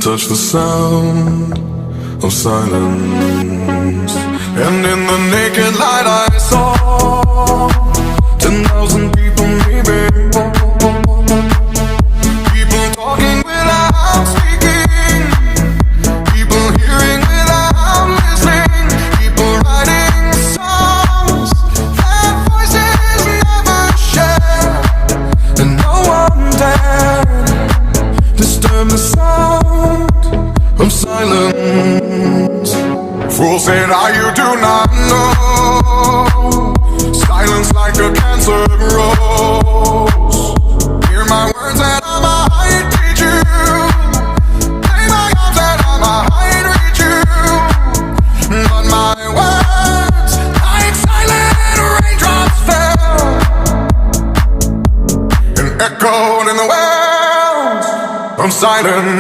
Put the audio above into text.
touch the sound of silence, and in the naked light I saw 10,000 people, maybe people talking without speaking, people hearing without listening, people writing songs that voices never share, and no one dared disturb the sound of silence. Fool said, you do not know. Silence like a cancer grows. Hear my words and I might teach you. Play my arms and I might reach you. But my words, like silent raindrops, fell and echoed in the wells of silence.